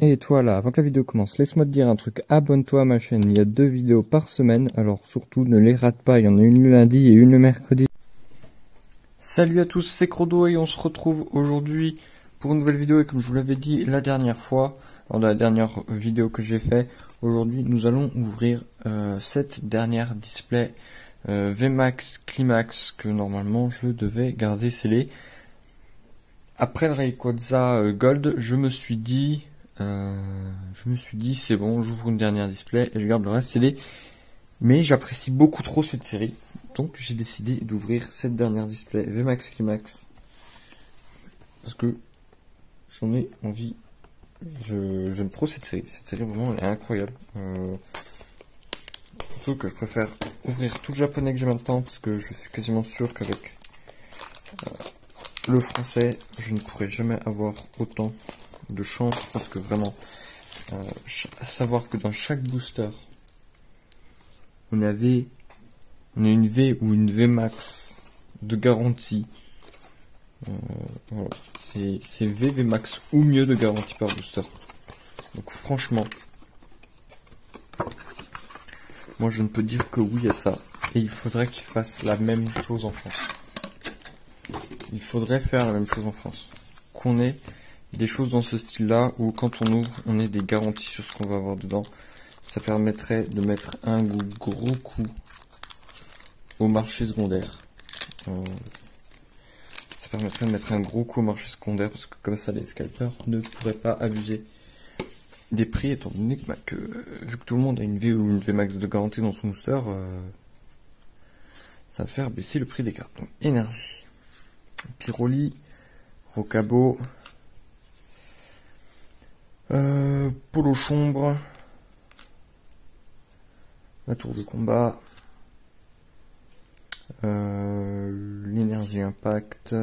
Et toi là, avant que la vidéo commence, laisse-moi te dire un truc, abonne-toi à ma chaîne, il y a 2 vidéos par semaine, alors surtout ne les rate pas, il y en a une le lundi et une le mercredi. Salut à tous, c'est Crodo et on se retrouve aujourd'hui pour une nouvelle vidéo et comme je vous l'avais dit la dernière fois, lors de la dernière vidéo que j'ai fait, aujourd'hui nous allons ouvrir cette dernière display VMAX Climax que normalement je devais garder scellé. Après le Rayquaza Gold, je me suis dit c'est bon, j'ouvre une dernière display et je garde le reste scellé. Mais j'apprécie beaucoup trop cette série, donc j'ai décidé d'ouvrir cette dernière display VMAX Climax parce que j'en ai envie. J'aime trop cette série vraiment elle est incroyable. Surtout que je préfère ouvrir tout le japonais que j'ai maintenant parce que je suis quasiment sûr qu'avec le français je ne pourrai jamais avoir autant de chance parce que vraiment à savoir que dans chaque booster on a une V ou une VMAX de garantie. Voilà. C'est VMAX ou mieux de garantie par booster. Donc franchement, moi je ne peux dire que oui à ça. Et il faudrait qu'ils fassent la même chose en France. Il faudrait faire la même chose en France. Qu'on ait des choses dans ce style-là où quand on ouvre, on ait des garanties sur ce qu'on va avoir dedans. Ça permettrait de mettre un gros coup au marché secondaire. Ça permettrait de mettre un gros coup au marché secondaire parce que comme ça les scalpers ne pourraient pas abuser des prix étant donné que vu que tout le monde a une V ou une VMAX de garantie dans son booster, ça va faire baisser le prix des cartes. Donc énergie, Pyroli, Rocabo, Polo Chombre, la tour de combat, l'énergie impact,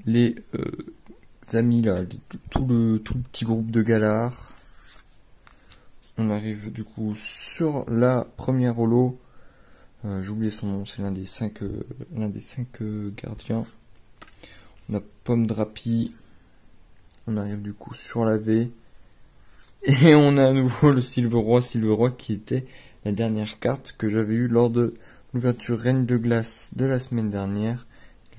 les amis là, tout le petit groupe de Galar. On arrive du coup sur la première holo. J'ai oublié son nom, c'est l'un des 5 gardiens. On a Pomme Drapi. On arrive du coup sur la V. Et on a à nouveau le Silveroi qui était la dernière carte que j'avais eue lors de l'ouverture Reine de Glace de la semaine dernière.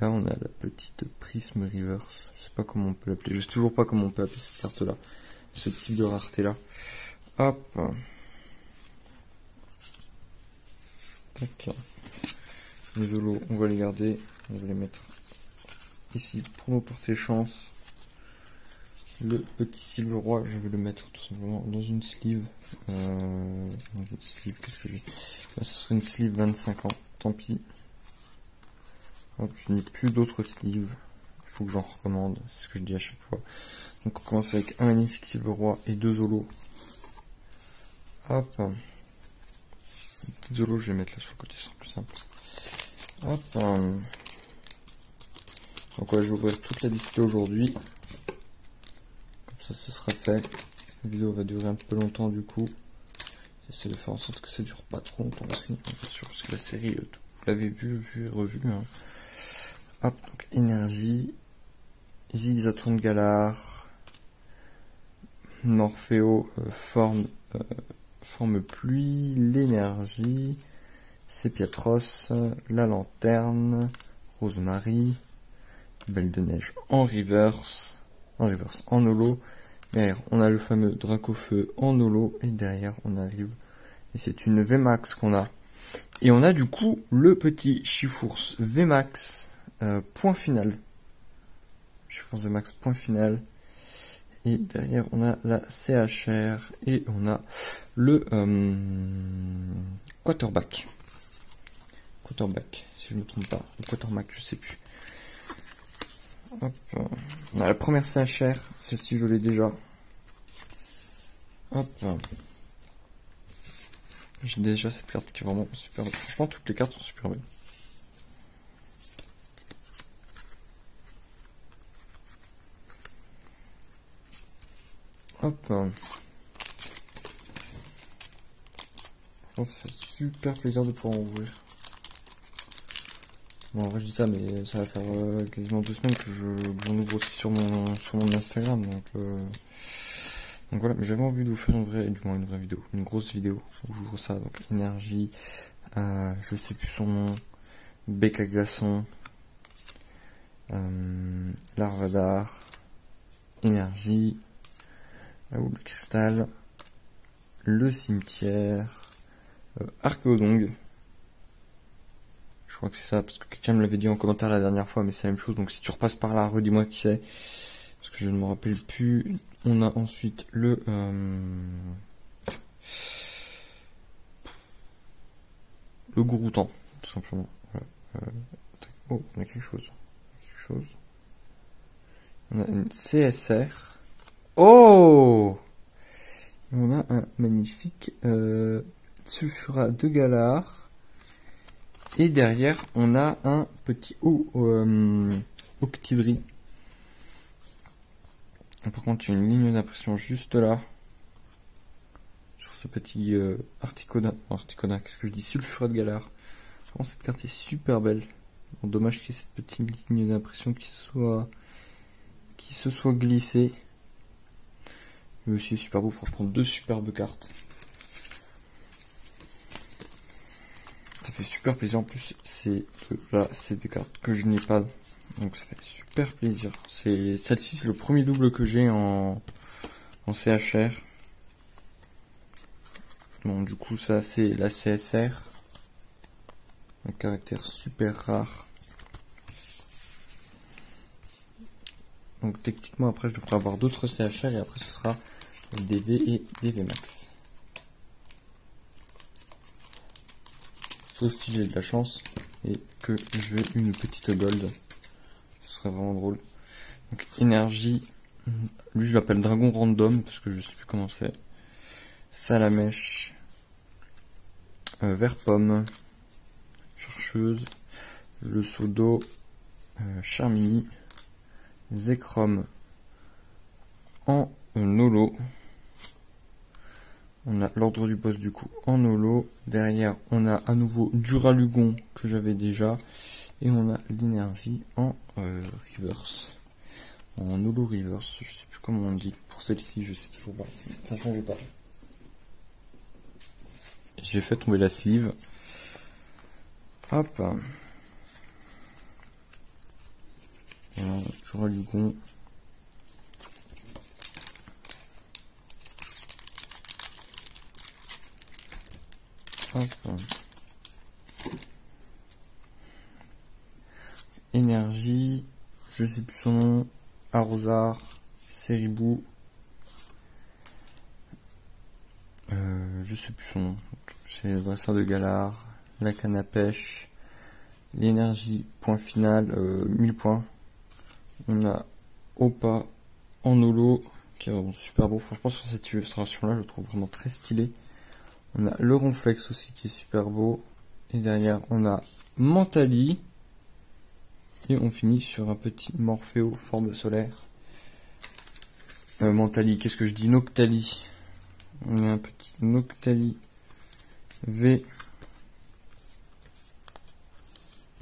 Là on a la petite Prism Reverse. Je sais pas comment on peut l'appeler. Je sais toujours pas comment on peut appeler cette carte là. Ce type de rareté là. Hop. Tac. Les holos, on va les garder. On va les mettre ici pour nous porter chance. Le petit Silveroi, je vais le mettre tout simplement dans une sleeve. Qu'est-ce que j'ai? Ce serait une sleeve 25 ans. Tant pis. Hop, je n'ai plus d'autres sleeves. Il faut que j'en recommande. C'est ce que je dis à chaque fois. Donc on commence avec un magnifique Silveroi et 2 holos. Hop. Les petites holos, je vais les mettre là sur le côté, c'est plus simple. Hop. Donc ouais, je vais ouvrir toute la display aujourd'hui. Comme ça, ce sera fait. La vidéo va durer un peu longtemps du coup. J'essaie de faire en sorte que ça dure pas trop longtemps aussi, bien sûr, parce que la série, vous l'avez vu et revu. Hein. Hop, donc énergie. Zigzaton de Galar. Morpheo, forme pluie, l'énergie, Sépiatros, la lanterne, Rosemary, Belle de neige en reverse en holo. Derrière on a le fameux Dracofeu en holo et derrière on arrive et c'est une VMAX qu'on a. Et on a du coup le petit Chifours VMAX point final. Chifours VMAX point final. Et derrière, on a la CHR et on a le quarterback. Quarterback, si je ne me trompe pas. Le quarterback, je sais plus. Hop. On a la première CHR. Celle-ci, je l'ai déjà. Hop. J'ai déjà cette carte qui est vraiment super belle. Franchement, toutes les cartes sont super belles. Hop. Ça fait super plaisir de pouvoir en ouvrir. Bon, en vrai, je dis ça, mais ça va faire quasiment 2 semaines que j'en ouvre aussi sur mon Instagram. Donc, Donc voilà, mais j'avais envie de vous faire une vraie vidéo, une grosse vidéo où j'ouvre ça. Donc énergie, je sais plus son nom, bec à glaçon, larvadar, énergie, ou le cristal, le cimetière, archéodongue. Je crois que c'est ça, parce que quelqu'un me l'avait dit en commentaire la dernière fois, mais c'est la même chose. Donc si tu repasses par là, redis-moi qui c'est, parce que je ne me rappelle plus. On a ensuite le Gouroutan, tout simplement. Voilà. Oh, on a quelque chose. On a une CSR. Oh! On a un magnifique Sulfura de Galar. Et derrière, on a un petit Octidri. Par contre, il y a une ligne d'impression juste là. Sur ce petit Articoda. Qu'est-ce que je dis? Sulfura de Galar. Vraiment, cette carte est super belle. Bon, dommage qu'il y ait cette petite ligne d'impression qui se soit glissée. Mais aussi super beau. Franchement, deux superbes cartes. Ça fait super plaisir. En plus, c'est des cartes que je n'ai pas. Donc ça fait super plaisir. Celle-ci, c'est le premier double que j'ai en CHR. Bon, du coup, ça, c'est la CSR. Un caractère super rare. Donc techniquement, après, je devrais avoir d'autres CHR et après, ce sera DV et DV Max. Sauf si j'ai de la chance et que je veux une petite gold. Ce serait vraiment drôle. Donc énergie. Lui, je l'appelle Dragon Random parce que je sais plus comment c'est. Salamèche. Vert pomme. Chercheuse. Le seau d'eau. Charmini. Zekrom. En holo. On a l'ordre du boss du coup en holo. Derrière, on a à nouveau Duralugon que j'avais déjà. Et on a l'énergie en reverse. En holo reverse. Je sais plus comment on dit. Pour celle-ci, je sais toujours pas. Ça change pas. J'ai fait tomber la sleeve. Hop. Voilà, Duralugon. Énergie, je sais plus son nom, Arrosard, Seribou, je sais plus son nom, c'est le brassard de Galar, la canne à pêche, l'énergie, point final, 1000 points. On a Opa en holo, qui est vraiment super beau, franchement sur cette illustration là, je le trouve vraiment très stylé. On a le Ronflex aussi qui est super beau. Et derrière, on a Mentali. Et on finit sur un petit Morpheo forme solaire. Mentali, qu'est-ce que je dis? Noctali. On a un petit Noctali V.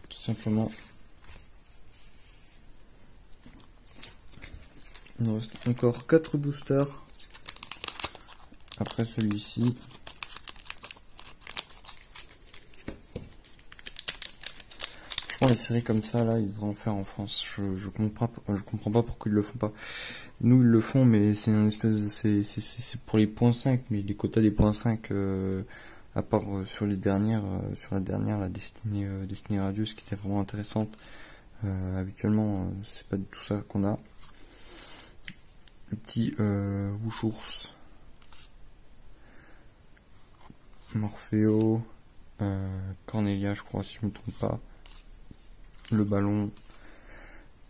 Tout simplement. Il nous reste encore 4 boosters. Après celui-ci. Les séries comme ça là, ils devraient en faire en France. Je comprends pas pourquoi ils le font pas. Nous ils le font, mais c'est un espèce de, c'est pour les points 5, mais les quotas des points 5 à part sur les dernières, sur la dernière, la Destinée Radieuse qui était vraiment intéressante. Habituellement, c'est pas du tout ça qu'on a. Le petit Wushours, Morpheo, Cornelia, je crois si je me trompe pas. Le ballon,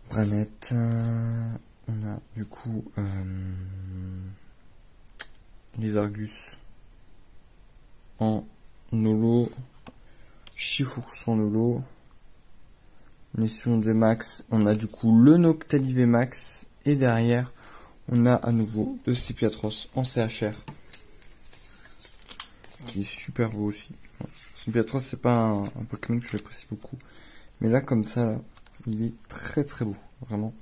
Branette, on a du coup les Argus en holo, Chifours en holo, Mission de Max, on a du coup le Noctali V Max, et derrière on a à nouveau le Cipiatros en CHR, qui est super beau aussi. Cipiatros c'est pas un Pokémon que j'apprécie beaucoup. Mais là, comme ça, là, il est très très beau, vraiment.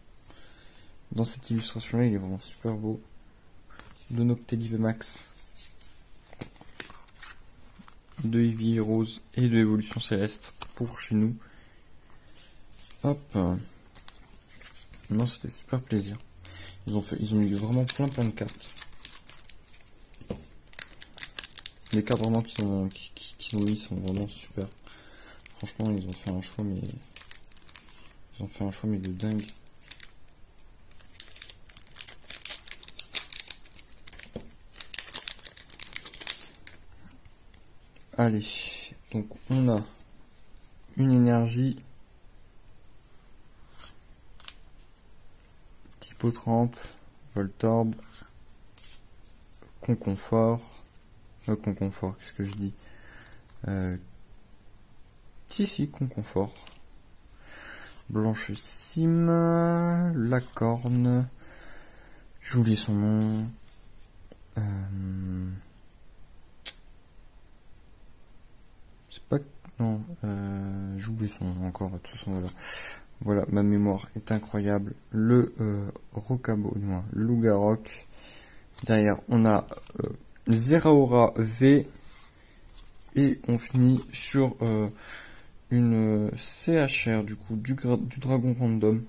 Dans cette illustration-là, il est vraiment super beau. de Noctéli VMAX, de Eevee Rose et de Évolution Céleste pour chez nous. Hop. Non, ça fait super plaisir. Ils ont eu vraiment plein de cartes. Les cartes vraiment qu'ils ont mis sont vraiment super. Franchement, ils ont fait un choix, mais de dingue. Allez, donc on a une énergie Typotrampe, Voltorb, Conconfort, qu'est-ce que je dis, si, Conconfort, Blanchissime, Lacorne, j'oublie son nom, c'est pas, non, j'oublie son nom encore, de toute façon, voilà, ma mémoire est incroyable. Le Rocabo, du moins, le Lougarok. Derrière, on a Zeraora V. Et on finit sur une CHR, du coup, du Dragon Random,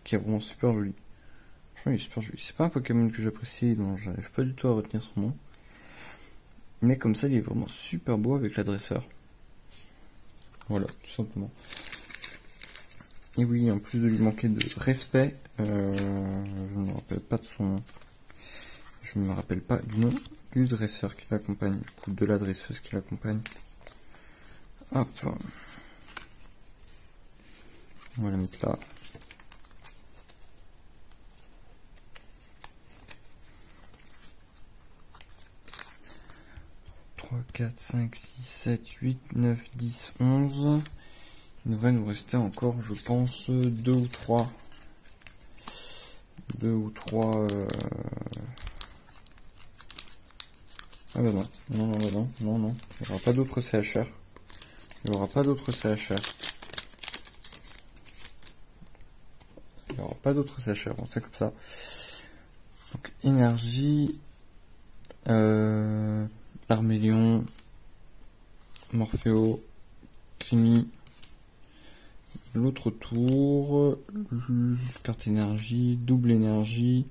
qui est vraiment super joli. Franchement, il est super joli. C'est pas un Pokémon que j'apprécie, donc j'arrive pas du tout à retenir son nom. Mais comme ça, il est vraiment super beau avec l'adresseur. Voilà, tout simplement. Et oui, en plus de lui manquer de respect, je ne me rappelle pas de son nom. Je ne me rappelle pas du nom du dresseur qui l'accompagne, du coup de la dresseuse qui l'accompagne. Hop. On va la mettre là. « 3, 4, 5, 6, 7, 8, 9, 10, 11... Il devrait nous rester encore, je pense, 2 ou 3. 2 ou 3... Ah bah non, non, il n'y aura pas d'autres CHR. Il n'y aura pas d'autres CHR. Il n'y aura pas d'autres CHR, on sait comme ça. Donc, énergie... Armélion... Morpheo... Crimi... L'autre tour, carte énergie, double énergie.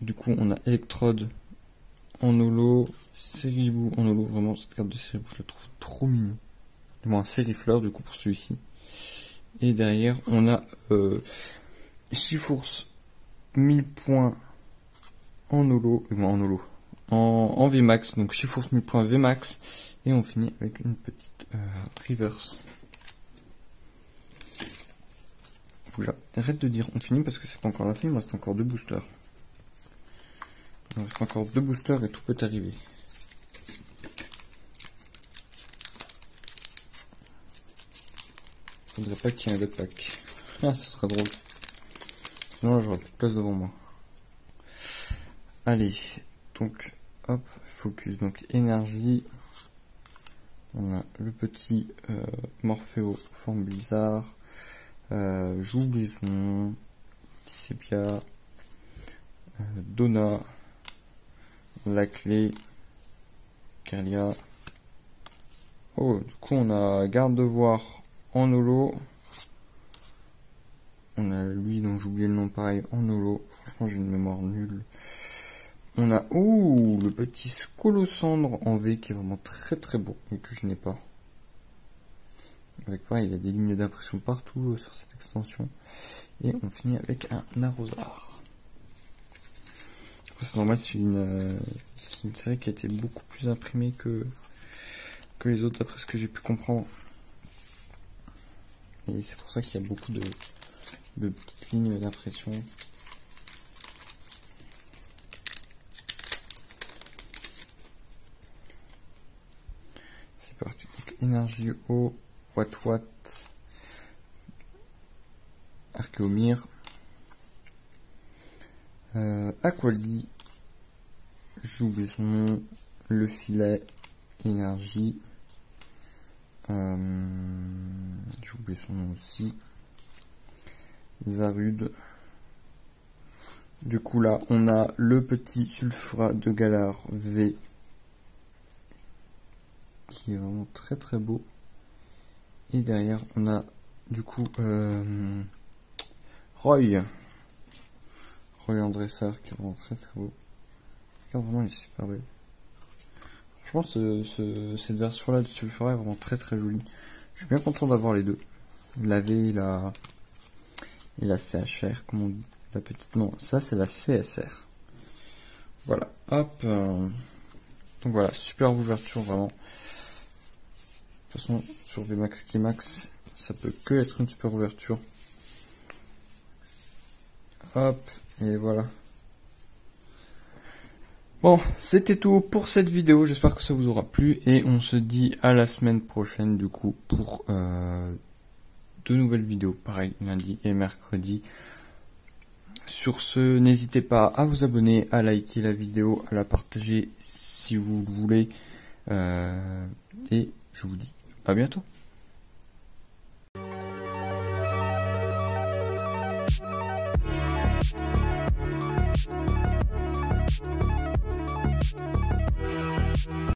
Du coup, on a Electrode en holo, Séribou en holo. Vraiment, cette carte de Séribou, je la trouve trop mignon. Du moins, Sérifleur, du coup, pour celui-ci. Et derrière, on a Chifours 1000 points en holo, en VMAX. Donc, Chifours 1000 points VMAX. Et on finit avec une petite reverse. Oula, arrête de dire on finit parce que c'est pas encore la fin, il reste encore 2 boosters. Il reste encore 2 boosters et tout peut arriver. Faudrait pas qu'il y ait un god pack. Ah, ce sera drôle. Sinon là j'aurai plus de place devant moi. Allez, donc hop, focus, donc énergie. On a le petit Morpheo forme bizarre. J'oublie son nom, Tisepia, Donna, la clé, Kerlia. Oh, du coup on a Garde de voir en holo. On a lui dont j'ai oublié le nom pareil en holo. Franchement j'ai une mémoire nulle. On a le petit Scolosandre en V qui est vraiment très très beau et que je n'ai pas. Avec pareil, il y a des lignes d'impression partout sur cette extension. Et on finit avec un arrosard. C'est normal, c'est une série qui a été beaucoup plus imprimée que les autres, d'après ce que j'ai pu comprendre. Et c'est pour ça qu'il y a beaucoup de petites lignes d'impression. C'est parti. Donc, énergie eau. Wat, Archéomir, Aquali, j'ai oublié son nom, le filet, énergie, j'ai oublié son nom aussi, Zarude, Du coup là, on a le petit sulfurat de Galar V qui est vraiment très très beau. Et derrière, on a du coup Roy Andressar qui est vraiment très très beau. Regarde, vraiment, il est super belle. Franchement, cette version-là de sulfurat est vraiment très très jolie. Je suis bien content d'avoir les deux. La V et la CHR, comme on dit. La petite, non, ça c'est la CSR. Voilà, hop. Donc voilà, super ouverture vraiment. De toute façon, sur VMAX Climax, ça peut que être une super ouverture. Hop, et voilà. Bon, c'était tout pour cette vidéo. J'espère que ça vous aura plu. Et on se dit à la semaine prochaine, du coup, pour de nouvelles vidéos. Pareil, lundi et mercredi. Sur ce, n'hésitez pas à vous abonner, à liker la vidéo, à la partager si vous le voulez. Et je vous dis à bientôt.